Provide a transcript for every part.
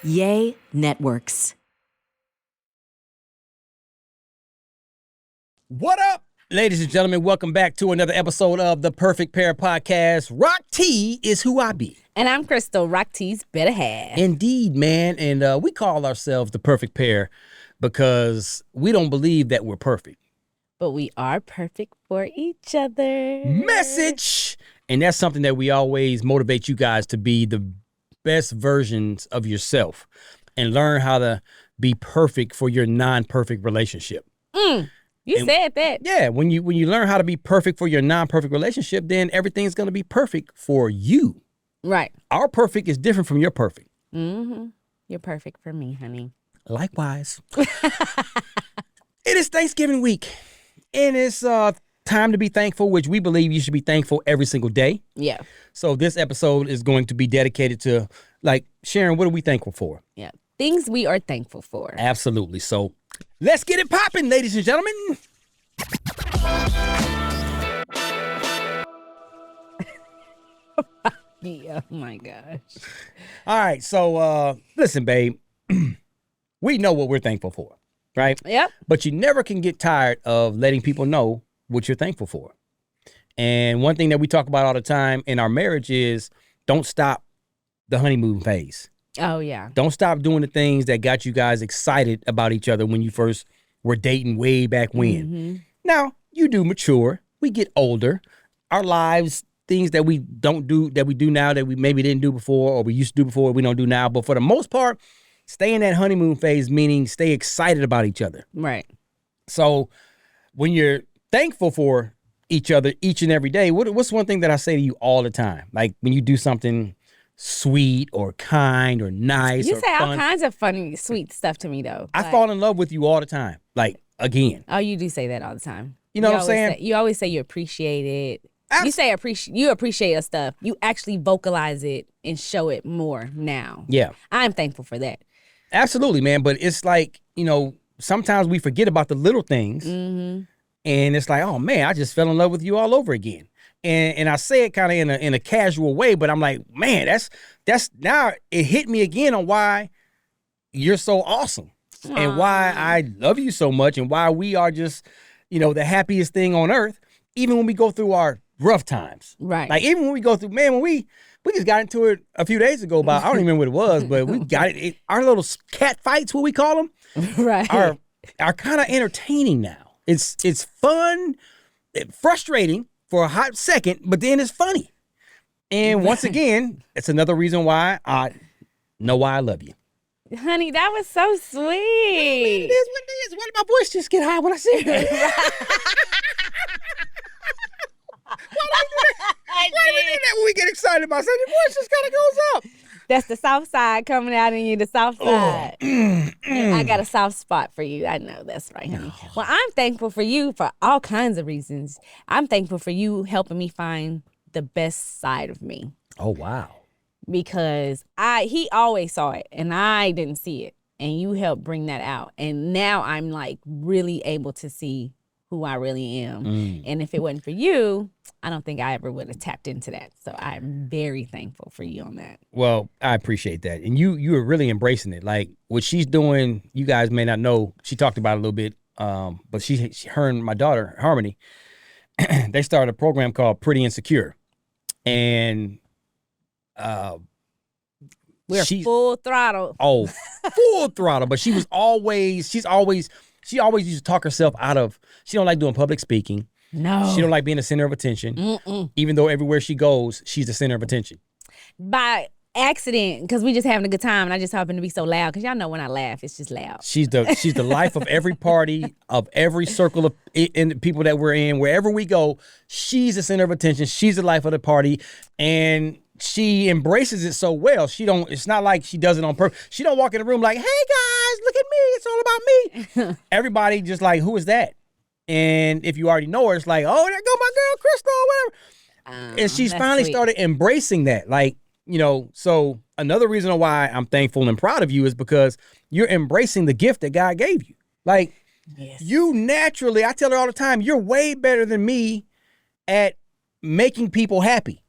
Yeanetworks. What up, ladies and gentlemen? Welcome back to another episode of the Perfect Pair Podcast. Rock T is who I be. And I'm Krystal, Rock T's better half. Indeed, man. And we call ourselves the Perfect Pair because we don't believe that we're perfect. But we are perfect for each other. Message! And that's something that we always motivate you guys to be the best versions of yourself and learn how to be perfect for your non-perfect relationship. You said that. Yeah, when you learn how to be perfect for your non-perfect relationship, then everything's going to be perfect for you. Right. Our perfect is different from your perfect. Mm-hmm. You're perfect for me, honey. Likewise. It is Thanksgiving week, and it's time to be thankful, which we believe you should be thankful every single day. Yeah. So this episode is going to be dedicated to, like, Sharon, what are we thankful for? Yeah. Things we are thankful for. Absolutely. So let's get it popping, ladies and gentlemen. Yeah. Oh my gosh. All right. So listen, babe, we know what we're thankful for, right? Yep. But you never can get tired of letting people know what you're thankful for. And one thing that we talk about all the time in our marriage is don't stop the honeymoon phase. Oh, yeah. Don't stop doing the things that got you guys excited about each other when you first were dating way back when. Mm-hmm. Now, you do mature. We get older. Our lives, things that we don't do, that we do now that we maybe didn't do before or we used to do before, we don't do now. But for the most part, stay in that honeymoon phase, meaning stay excited about each other. Right. So when you're thankful for each other each and every day, what's one thing that I say to you all the time? Like when you do something sweet or kind or nice You or say all fun. kinds of funny, sweet stuff to me, though. I fall in love with you all the time. Like, again. Oh, you do say that all the time. You know what I'm saying? You always say you appreciate it. You say you appreciate your stuff. You actually vocalize it and show it more now. Yeah. I'm thankful for that. Absolutely, man. But it's like, sometimes we forget about the little things. Mm-hmm. And it's like, oh, man, I just fell in love with you all over again. And I say it kind of in a casual way, but I'm like, man, that's now it hit me again on why you're so awesome. Aww. And why I love you so much and why we are just, the happiest thing on earth, even when we go through our rough times. Right. Like even when we go through, man, when we just got into it a few days ago about, I don't even remember what it was, but we got it. Our little cat fights, what we call them, right, are kind of entertaining now. It's fun, frustrating for a hot second, but then it's funny. And once again, it's another reason why I know why I love you. Honey, that was so sweet. I mean, it is what it is. Why did my voice just get high when I said that? Why do we do that when we get excited about something? Your voice just kind of goes up. That's the south side coming out in you, the south side. I got a soft spot for you. I know that's right, honey. Well, I'm thankful for you for all kinds of reasons. I'm thankful for you helping me find the best side of me. Oh, wow. Because he always saw it and I didn't see it. And you helped bring that out. And now I'm like really able to see who I really am. And if it wasn't for you, I don't think I ever would have tapped into that. So I'm very thankful for you on that. Well, I appreciate that. And you are really embracing it. Like what she's doing, you guys may not know, she talked about it a little bit, but her and my daughter, Harmony, they started a program called Pretty Insecure. And we're full throttle. Oh, full throttle. But she always used to talk herself out of, she don't like doing public speaking. No. She don't like being the center of attention. Even though everywhere she goes, she's the center of attention. By accident, because we just having a good time and I just happen to be so loud. Because y'all know when I laugh, it's just loud. She's the life of every party, of every circle of in the people that we're in. Wherever we go, she's the center of attention. She's the life of the party. And she embraces it so well. It's not like she does it on purpose. She don't walk in the room like, hey guys, look at me. It's all about me. Everybody just like, who is that? And if you already know her, it's like, oh, there go my girl Krystal, whatever. And she's finally started embracing that. Like, so another reason why I'm thankful and proud of you is because you're embracing the gift that God gave you. Like, you naturally, I tell her all the time, you're way better than me at making people happy.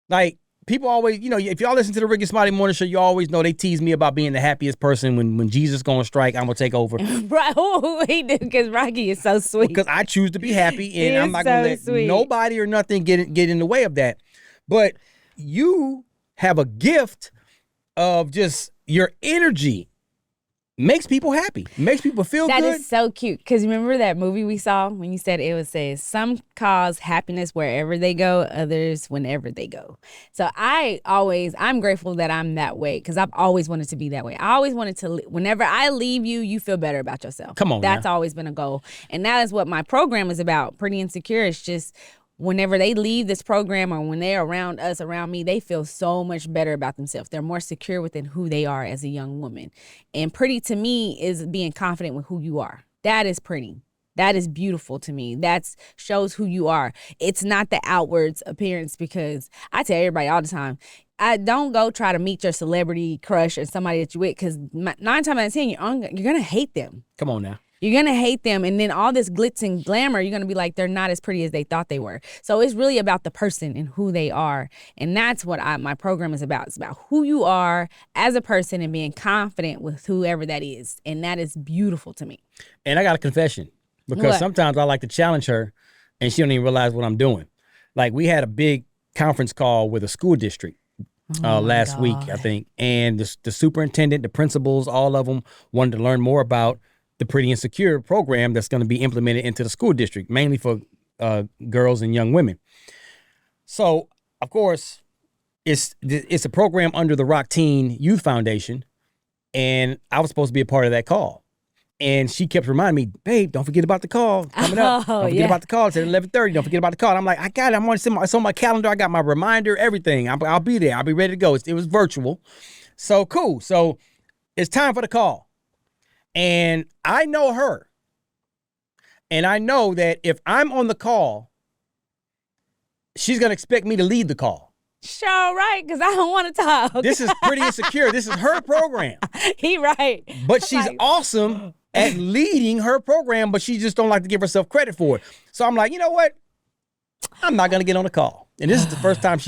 Like, people always, if y'all listen to the Ricky Smiley Morning Show, you always know they tease me about being the happiest person. When Jesus gonna strike, I'm gonna take over. Right? Oh, he do, because Rocky is so sweet. Because I choose to be happy, and He I'm is not gonna so let sweet. nobody or nothing get in the way of that. But you have a gift of just your energy. Makes people happy. Makes people feel That good. is so cute. Because remember that movie we saw when you said it says some cause happiness wherever they go, others whenever they go. So I'm grateful that I'm that way because I've always wanted to be that way. I always wanted to, whenever I leave you, you feel better about yourself. Come on, That's now. always been a goal. And that is what my program is about. Pretty Insecure. It's just whenever they leave this program or when they're around us, around me, they feel so much better about themselves. They're more secure within who they are as a young woman. And pretty to me is being confident with who you are. That is pretty. That is beautiful to me. That shows who you are. It's not the outwards appearance, because I tell everybody all the time, I don't go try to meet your celebrity crush or somebody that you with, because 9 times out of 10, you're going to hate them. Come on now. You're going to hate them. And then all this glitz and glamour, you're going to be like, they're not as pretty as they thought they were. So it's really about the person and who they are. And that's what my program is about. It's about who you are as a person and being confident with whoever that is. And that is beautiful to me. And I got a confession, because What? sometimes I like to challenge her and she don't even realize what I'm doing. Like, we had a big conference call with a school district last week, I think. And the superintendent, the principals, all of them wanted to learn more about the Pretty Insecure program that's going to be implemented into the school district, mainly for girls and young women. So, of course, it's a program under the Rock Teen Youth Foundation, and I was supposed to be a part of that call. And she kept reminding me, babe, don't forget about the call coming up. Oh, Don't forget about the call. It's at 11:30. Don't forget about the call. I'm like, I got it. I'm on it's on my calendar. I got my reminder, everything. I'll be there. I'll be ready to go. It was virtual. So cool. So it's time for the call. And I know her. And I know that if I'm on the call, she's going to expect me to lead the call. Sure, right, because I don't want to talk. This is Pretty Insecure. This is her program. He right. But she's Like- awesome at leading her program, but she just don't like to give herself credit for it. So I'm like, you know what? I'm not going to get on the call. And this is the first time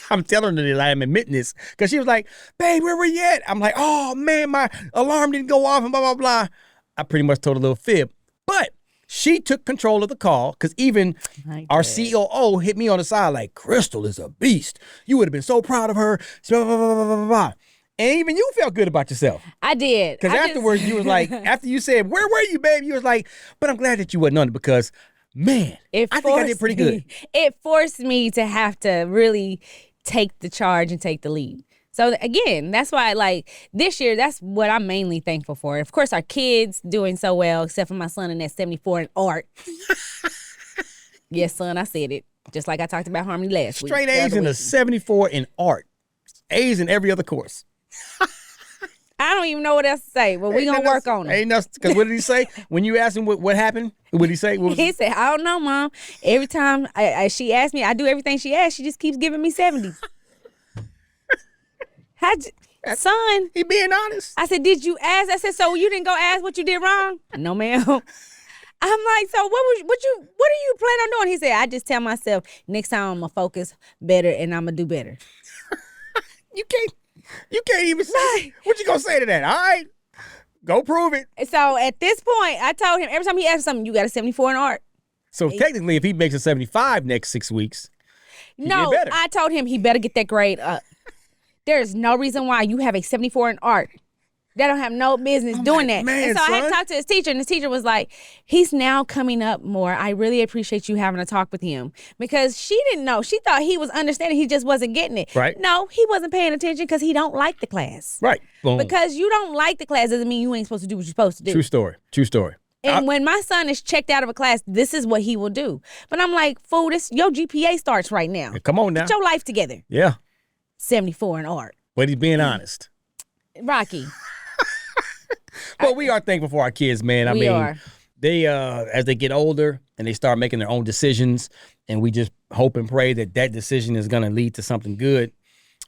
I'm telling her that I'm admitting this, because she was like, babe, where were you at? I'm like, oh, man, my alarm didn't go off and blah, blah, blah. I pretty much told a little fib. But she took control of the call, because even our COO hit me on the side like, Krystal is a beast. You would have been so proud of her. Blah, blah, blah, blah, blah, blah. And even you felt good about yourself. I did. Because afterwards, you was like, after you said, where were you, babe? You was like, but I'm glad that you wasn't on it, because, man, I think I did pretty good. It forced me to have to really take the charge and take the lead. So again, that's why, like, this year, that's what I'm mainly thankful for. Of course, our kids doing so well, except for my son in that 74 in art. Yes, son, I said it. Just like I talked about Harmony last week. Straight A's and a 74 in art. A's in every other course. I don't even know what else to say, but we're going to work on it. Ain't nothing, because what did he say? When you asked him what happened, what did he say? What was He said, I don't know, Mom. Every time she asks me, I do everything she asks. She just keeps giving me 70. Son. he being honest? I said, did you ask? I said, so you didn't go ask what you did wrong? No, ma'am. I'm like, so what are you planning on doing? He said, I just tell myself next time I'm going to focus better and I'm going to do better. You can't even say. What you gonna say to that? All right, go prove it. So at this point, I told him every time he asked something, you got a 74 in art. So technically, if he makes a 75 next 6 weeks, No, better. I told him he better get that grade up. There's no reason why you have a 74 in art. They don't have no business doing that. man, and so I had son. to talk to his teacher, and his teacher was like, he's now coming up more. I really appreciate you having a talk with him. Because she didn't know. She thought he was understanding. He just wasn't getting it. Right. No, he wasn't paying attention because he don't like the class. right? Boom. Because you don't like the class doesn't mean you ain't supposed to do what you're supposed to do. True story. True story. And when my son is checked out of a class, this is what he will do. But I'm like, fool, your GPA starts right now. Come on now. Get your life together. Yeah, 74 in art. but he's being honest. Rocky. But we are thankful for our kids, man. I We mean, are. they as they get older and they start making their own decisions, and we just hope and pray that decision is going to lead to something good.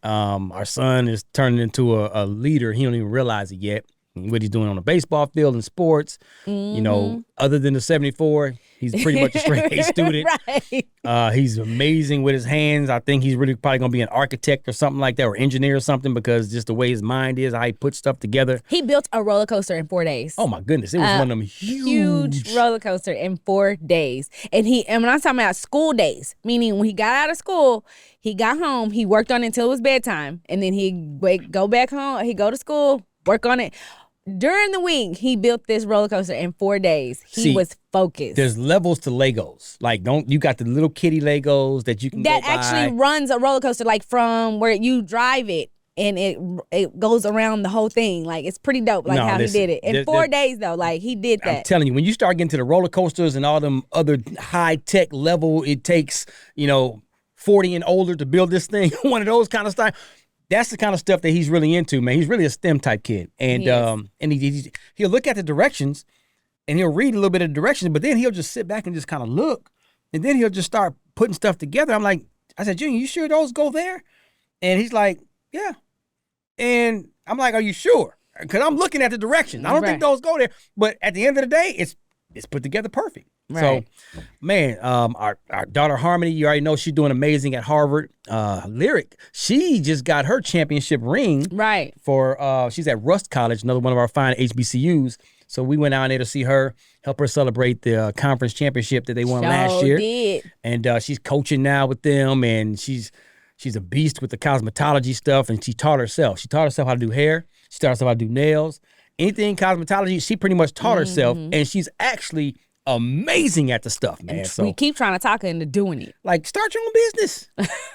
Our son is turning into a leader. He don't even realize it yet. What he's doing on the baseball field and sports, you know, other than the 74, He's pretty much a straight A student. Right. He's amazing with his hands. I think he's really probably going to be an architect or something like that, or engineer or something, because just the way his mind is, how he puts stuff together. He built a roller coaster in 4 days. Oh my goodness. It was one of them huge roller coaster in 4 days. And when I'm talking about school days, meaning when he got out of school, he got home, he worked on it until it was bedtime, and then he'd go back home, he'd go to school, work on it. During the week, he built this roller coaster in 4 days. He was focused. There's levels to Legos. Like, you got the little kitty Legos that you can that go buy. actually runs a roller coaster, like from where you drive it and it goes around the whole thing. Like, it's pretty dope. Like how he did it in 4 days though. Like he did that. I'm telling you, when you start getting to the roller coasters and all them other high tech level, it takes 40 and older to build this thing. One of those kind of stuff. That's the kind of stuff that he's really into, man. He's really a STEM type kid. And he'll look at the directions and he'll read a little bit of the directions, but then he'll just sit back and just kind of look. And then he'll just start putting stuff together. I said, Junior, you sure those go there? And he's like, yeah. And I'm like, are you sure? Because I'm looking at the directions. I don't think those go there. But at the end of the day, it's put together perfect. Right. So, man, our daughter Harmony, you already know she's doing amazing at Harvard. Lyric, she just got her championship ring. Right. For she's at Rust College, another one of our fine HBCUs. So we went out there to see her, help her celebrate the conference championship that they won last year. Did. And she's coaching now with them, and she's a beast with the cosmetology stuff. And she taught herself. She taught herself how to do hair. She taught herself how to do nails. Anything cosmetology, she pretty much taught herself, and she's actually amazing at the stuff, man. So we keep trying to talk her into doing it. Like, start your own business.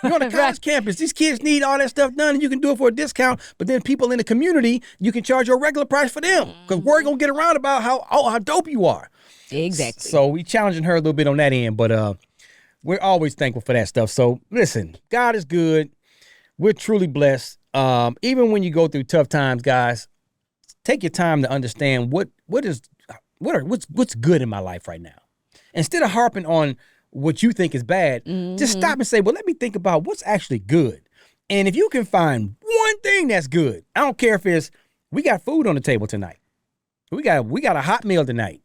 You're on a college campus. These kids need all that stuff done, and you can do it for a discount. But then people in the community, you can charge your regular price for them, because word gonna get around about how dope you are. Exactly. So we challenging her a little bit on that end, but we're always thankful for that stuff. So listen, God is good. We're truly blessed. Even when you go through tough times, guys, take your time to understand what's good in my life right now. Instead of harping on what you think is bad, just stop and say, well, let me think about what's actually good. And if you can find one thing that's good, I don't care if it's, we got food on the table tonight. We got a hot meal tonight.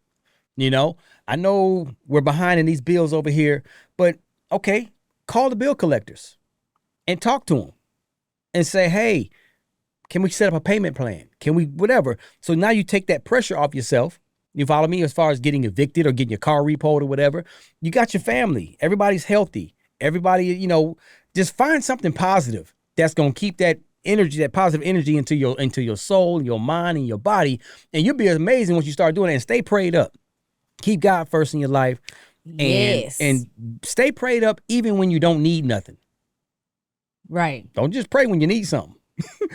I know we're behind in these bills over here, but okay, call the bill collectors and talk to them and say, hey, can we set up a payment plan? Can we, whatever. So now you take that pressure off yourself. You follow me? As far as getting evicted or getting your car repoed or whatever, you got your family. Everybody's healthy. Everybody, just find something positive that's going to keep that energy, that positive energy into your soul, your mind, and your body. And you'll be amazing once you start doing it. And stay prayed up. Keep God first in your life. And stay prayed up even when you don't need nothing. Right. Don't just pray when you need something.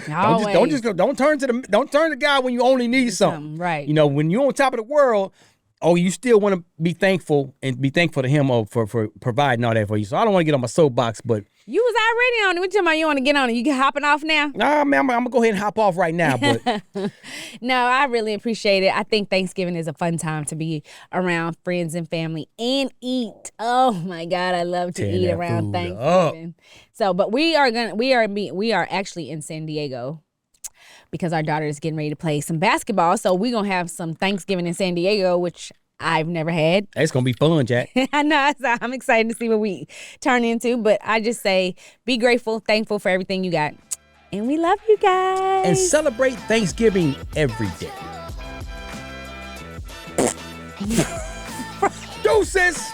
Don't turn to God when you only need something. Right. When you're on top of the world, you still want to be thankful and be thankful to him for providing all that for you. So I don't want to get on my soapbox, but you was already on it. What you talking about? You want to get on it? You hopping off now? Nah, man, I'm gonna go ahead and hop off right now. But no, I really appreciate it. I think Thanksgiving is a fun time to be around friends and family and eat. Oh my God, I love to eat around Thanksgiving. So, but we are actually in San Diego because our daughter is getting ready to play some basketball. So we're gonna have some Thanksgiving in San Diego, which I've never had. It's going to be fun, Jack. I know. So I'm excited to see what we turn into. But I just say, be grateful, thankful for everything you got. And we love you guys. And celebrate Thanksgiving every day. Deuces.